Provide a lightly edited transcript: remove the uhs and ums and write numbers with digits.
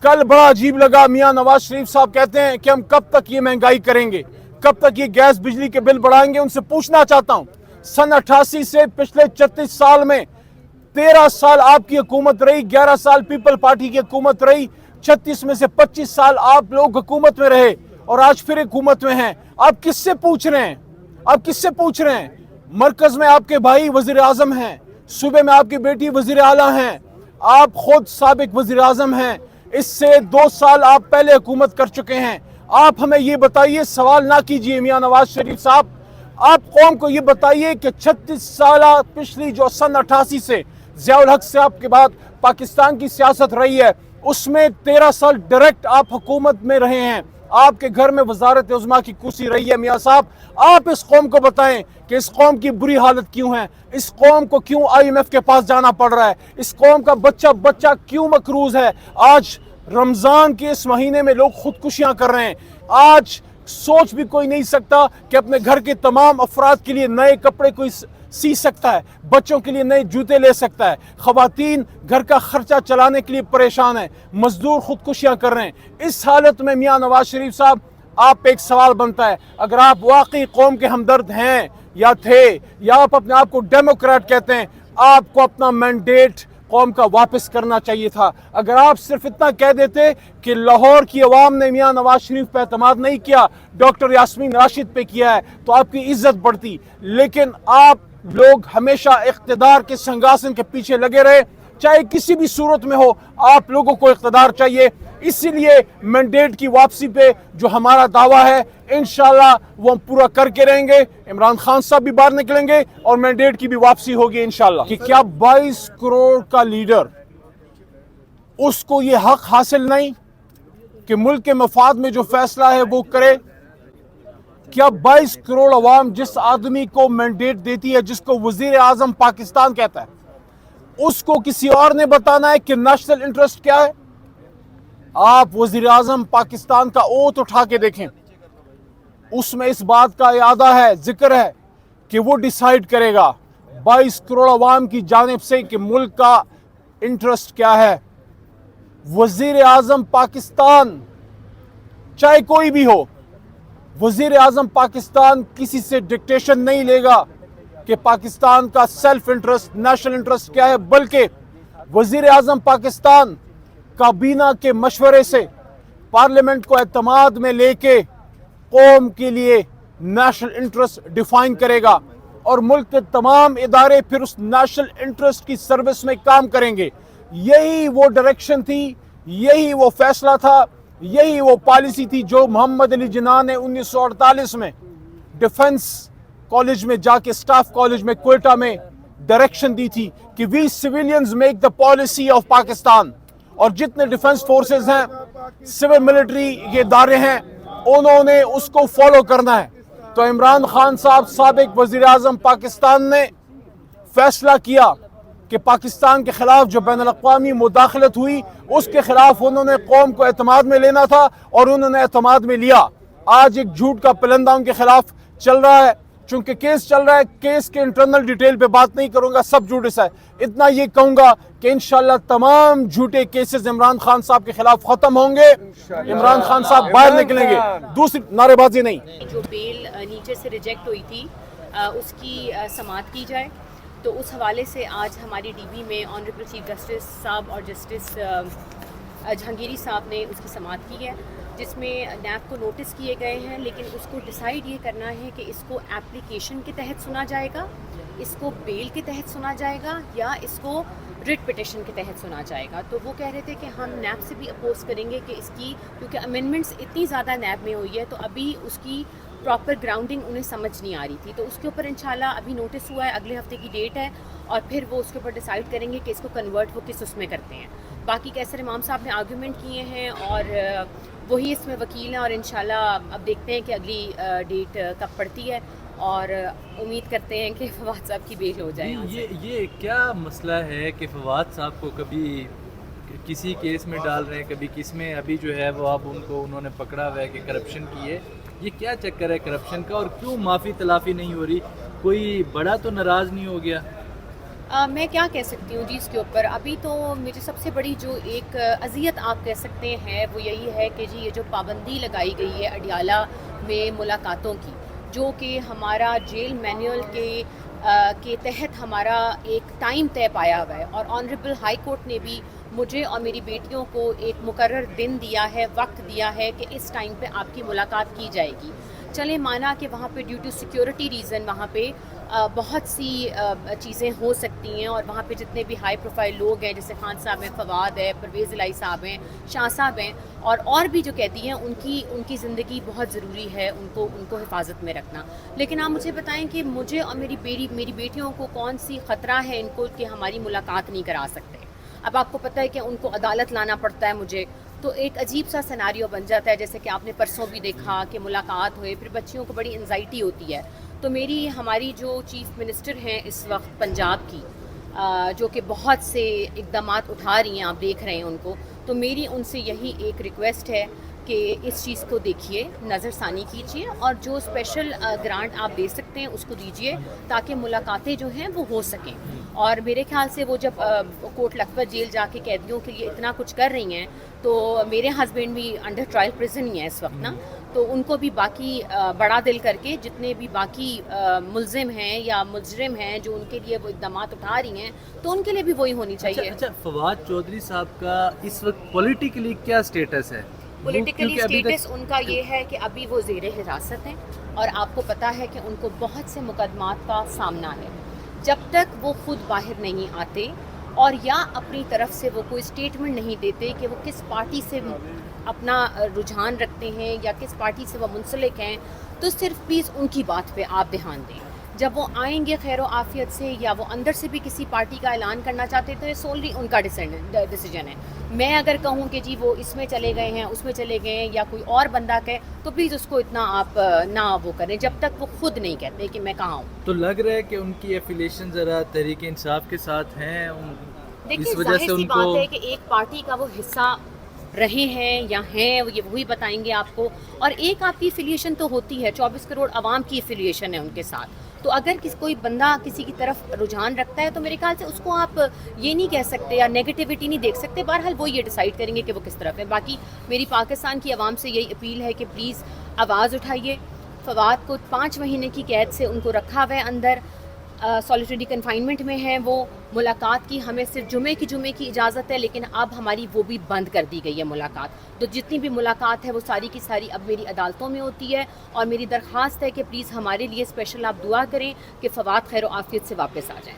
कल बड़ा अजीब लगा, मियां नवाज शरीफ साहब कहते हैं कि हम कब तक ये महंगाई करेंगे, कब तक ये गैस बिजली के बिल बढ़ाएंगे। उनसे पूछना चाहता हूं, सन 88 से पिछले 36 साल में 13 साल आपकी हुकूमत रही, 11 साल पीपल पार्टी की हुकूमत रही, 36 में से 25 साल आप लोग हुकूमत में रहे और आज फिर हुकूमत में हैं। आप किससे पूछ रहे हैं? आप किससे पूछ रहे हैं? मरकज में आपके भाई वजीर आजम हैं, सूबे में आपकी बेटी वजीर आला हैं, आप खुद साबिक वजीर आजम हैं, इससे 2 साल आप पहले हुकूमत कर चुके हैं। आप हमें ये बताइए, सवाल ना कीजिए मियां नवाज शरीफ साहब, आप कौम को ये बताइए कि 36 साल पिछली जो सन 88 से ज़ियाउल हक से आपके बाद पाकिस्तान की सियासत रही है, उसमें 13 साल डायरेक्ट आप हुकूमत में रहे हैं, आपके घर में वजारत उज़्मा की कुर्सी रही है। मियां साहब, आप इस कौम को बताएं कि इस कौम की बुरी हालत क्यों है, इस कौम को क्यों IMF के पास जाना पड़ रहा है, इस कौम का बच्चा बच्चा क्यों मकरूज है। आज रमजान के इस महीने में लोग खुदकुशियां कर रहे हैं। आज सोच भी कोई नहीं सकता कि अपने घर के तमाम अफराद के लिए नए कपड़े कोई सी सकता है, बच्चों के लिए नए जूते ले सकता है, खवातीन घर का खर्चा चलाने के लिए परेशान है, मजदूर खुदकुशियां कर रहे हैं। इस हालत में मियां नवाज शरीफ साहब, आप पे एक सवाल बनता है, अगर आप वाकई कौम के हमदर्द हैं या थे, या आप अपने आप को डेमोक्रेट कहते हैं, आपको अपना मैंडेट कौम का वापस करना चाहिए था। अगर आप सिर्फ इतना कह देते कि लाहौर की अवाम ने मियां नवाज शरीफ पे एतमाद नहीं किया, डॉक्टर यास्मीन राशिद पे किया है, तो आपकी इज्जत बढ़ती। लेकिन आप लोग हमेशा इख्तिदार के सिंहासन के पीछे लगे रहे, चाहे किसी भी सूरत में हो, आप लोगों को इख्तिदार चाहिए। इसीलिए मैंडेट की वापसी पे जो हमारा दावा है, इंशाल्लाह वो हम पूरा करके रहेंगे। इमरान खान साहब भी बाहर निकलेंगे और मैंडेट की भी वापसी होगी इंशाल्लाह। कि क्या 22 करोड़ का लीडर, उसको ये हक हासिल नहीं कि मुल्क के मफाद में जो फैसला है वो करे? क्या 22 करोड़ अवाम जिस आदमी को मैंडेट देती है, जिसको वजीर आजम पाकिस्तान कहता है, उसको किसी और ने बताना है कि नेशनल इंटरेस्ट क्या है? आप वजीर आजम पाकिस्तान का ओथ उठा के देखें, उसमें इस बात का इरादा है, जिक्र है कि वो डिसाइड करेगा 22 करोड़ अवाम की जानिब से कि मुल्क का इंटरेस्ट क्या है। वजीर आजम पाकिस्तान चाहे कोई भी हो, वजीर आजम पाकिस्तान किसी से डिक्टेशन नहीं लेगा कि पाकिस्तान का सेल्फ इंटरेस्ट, नेशनल इंटरेस्ट क्या है, बल्कि वजीर आजम पाकिस्तान काबीना के मशवरे से पार्लियामेंट को एतमाद में लेके कौम के लिए नेशनल इंटरेस्ट डिफाइन करेगा और मुल्क के तमाम इदारे फिर उस नेशनल इंटरेस्ट की सर्विस में काम करेंगे। यही वो डायरेक्शन थी, यही वो फैसला था, यही वो पॉलिसी थी जो मोहम्मद अली जिन्ना ने 1948 में डिफेंस कॉलेज में जाके, स्टाफ कॉलेज में क्वेटा में डायरेक्शन दी थी कि we civilians make the policy of Pakistan. और जितने डिफेंस फोर्सेस हैं, सिविल मिलिट्री के इदारे हैं, उन्होंने उसको फॉलो करना है। तो इमरान खान साहब, साबिक वजीर आजम पाकिस्तान ने फैसला किया कि पाकिस्तान के खिलाफ जो बैनुल अक़वामी मुदाखलत हुई, उसके खिलाफ उन्होंने कौम को एतमाद में लेना था और उन्होंने एतमाद में लिया। आज एक झूठ का पलंदा उनके खिलाफ चल रहा है, चूंकि केस चल रहा है, केस के इंटरनल डिटेल पे बात नहीं करूंगा, सब झूठ है। इतना ये कहूंगा कि इंशाल्लाह तमाम झूठे केसेस इमरान खान साहब के खिलाफ खत्म होंगे, इमरान खान साहब बाहर निकलेंगे। दूसरी नारेबाजी नहीं, जो बेल नीचे से रिजेक्ट हुई थी उसकी समाअत की जाए। तो उस हवाले से आज हमारी डीबी में ऑनरेबल चीफ जस्टिस साहब और जस्टिस जहांगीरी साहब ने उसकी समाअत की है, जिसमें नैब को नोटिस किए गए हैं, लेकिन उसको डिसाइड ये करना है कि इसको एप्लीकेशन के तहत सुना जाएगा, इसको बेल के तहत सुना जाएगा, या इसको रिट पिटिशन के तहत सुना जाएगा। तो वो कह रहे थे कि हम नैब से भी अपोज करेंगे कि इसकी, क्योंकि अमेंडमेंट्स इतनी ज़्यादा नैब में हुई है, तो अभी उसकी प्रॉपर ग्राउंडिंग उन्हें समझ नहीं आ रही थी। तो उसके ऊपर इंशाल्लाह अभी नोटिस हुआ है, अगले हफ्ते की डेट है, और फिर वो उसके ऊपर डिसाइड करेंगे कि इसको कन्वर्ट वो किस उसमें करते हैं। बाकी कैसर इमाम साहब ने आर्गूमेंट किए हैं और वही इसमें वकील हैं, और इंशाल्लाह अब देखते हैं कि अगली डेट कब पड़ती है, और उम्मीद करते हैं कि फवाद साहब की बेल हो जाए। ये क्या मसला है कि फवाद साहब को कभी किसी केस में डाल रहे हैं, कभी किस में, अभी जो है वो अब उन्होंने पकड़ा हुआ है कि करप्शन की है। ये क्या चक्कर है करप्शन का, और क्यों माफ़ी तलाफ़ी नहीं हो रही? कोई बड़ा तो नाराज़ नहीं हो गया? मैं क्या कह सकती हूँ जी इसके ऊपर, अभी तो मेरी सबसे बड़ी जो एक अज़ियत आप कह सकते हैं वो यही है कि जी ये जो पाबंदी लगाई गई है अडियाला में मुलाकातों की, जो कि हमारा जेल मैनुअल के तहत हमारा एक टाइम तय पाया हुआ है, और ऑनरेबल हाई कोर्ट ने भी मुझे और मेरी बेटियों को एक मुकर्रर दिन दिया है, वक्त दिया है कि इस टाइम पे आपकी मुलाकात की जाएगी। चलें माना कि वहाँ पे ड्यू टू सिक्योरिटी रीज़न वहाँ पे बहुत सी चीज़ें हो सकती हैं, और वहाँ पे जितने भी हाई प्रोफाइल लोग हैं, जैसे खान साहब हैं, फवाद है, परवेज़ इलाही साहब हैं, शाह साहब हैं, और भी जो कहती हैं, उनकी ज़िंदगी बहुत ज़रूरी है, उनको हिफाजत में रखना। लेकिन आप मुझे बताएं कि मुझे और मेरी बेटियों को कौन सी ख़तरा है इनको कि हमारी मुलाकात नहीं करा सकते। अब आपको पता है कि उनको अदालत लाना पड़ता है मुझे, तो एक अजीब सा सिनारियो बन जाता है, जैसे कि आपने परसों भी देखा कि मुलाकात हुई, फिर बच्चियों को बड़ी एंजाइटी होती है। तो हमारी जो चीफ़ मिनिस्टर हैं इस वक्त पंजाब की, जो कि बहुत से इक़दामात उठा रही हैं, आप देख रहे हैं उनको, तो मेरी उनसे यही एक रिक्वेस्ट है कि इस चीज़ को देखिए, नज़रसानी कीजिए, और जो स्पेशल ग्रांट आप दे सकते हैं उसको दीजिए, ताकि मुलाकातें जो हैं वो हो सकें। और मेरे ख्याल से वो जब कोट लखपत जेल जाके कैदियों के लिए इतना कुछ कर रही हैं, तो मेरे हस्बैंड भी अंडर ट्रायल प्रिजन ही है इस वक्त ना, तो उनको भी बाकी बड़ा दिल करके जितने भी बाकी मुल्ज़िम हैं या मुजरिम हैं जो उनके लिए वो इक़दामात उठा रही हैं, तो उनके लिए भी वही होनी चाहिए। अच्छा, फवाद चौधरी साहब का इस वक्त पॉलिटिकली क्या स्टेटस है? पॉलिटिकली स्टेटस उनका ये है कि अभी वो ज़ेरे हिरासत हैं, और आपको पता है कि उनको बहुत से मुकदमात का सामना है। जब तक वो खुद बाहर नहीं आते और या अपनी तरफ से वो कोई स्टेटमेंट नहीं देते कि वो किस पार्टी से अपना रुझान रखते हैं या किस पार्टी से वो मुंसलिक हैं, तो सिर्फ प्लीज़ उनकी बात पे आप ध्यान दें। जब वो आएंगे खैर व आफियत से, या वो अंदर से भी किसी पार्टी का ऐलान करना चाहते, तो ये सोलली उनका डिसीजन है। मैं अगर कहूँ कि जी वो इसमें चले गए हैं, उसमें चले गए हैं, या कोई और बंदा कहे, तो प्लीज़ उसको इतना आप ना वो करें जब तक वो खुद नहीं कहते कि मैं कहाँ हूँ। तो लग रहा है कि उनकी एफिलिएशन ज़रा तहरीक इंसाफ के साथ हैं, देखिए जाहिर सी बात है कि एक पार्टी का वो हिस्सा रहे हैं या हैं, ये वही बताएंगे आपको। और एक आपकी एफिलिएशन तो होती है, 24 करोड़ आवाम की एफिलिएशन है उनके साथ। तो अगर कोई बंदा किसी की तरफ रुझान रखता है, तो मेरे ख्याल से उसको आप ये नहीं कह सकते या नेगेटिविटी नहीं देख सकते। बहरहाल वो ये डिसाइड करेंगे कि वो किस तरफ है। बाकी मेरी पाकिस्तान की आवाम से यही अपील है कि प्लीज़ आवाज़ उठाइए। फवाद को 5 महीने की कैद से उनको रखा हुआ है अंदर, सॉलिटरी कन्फाइनमेंट में है वो। मुलाकात की हमें सिर्फ जुमे की इजाज़त है, लेकिन अब हमारी वो भी बंद कर दी गई है मुलाकात। तो जितनी भी मुलाकात है वो सारी की सारी अब मेरी अदालतों में होती है, और मेरी दरख्वास्त है कि प्लीज़ हमारे लिए स्पेशल आप दुआ करें कि फवाद खैर आफियत से वापस आ जाएं।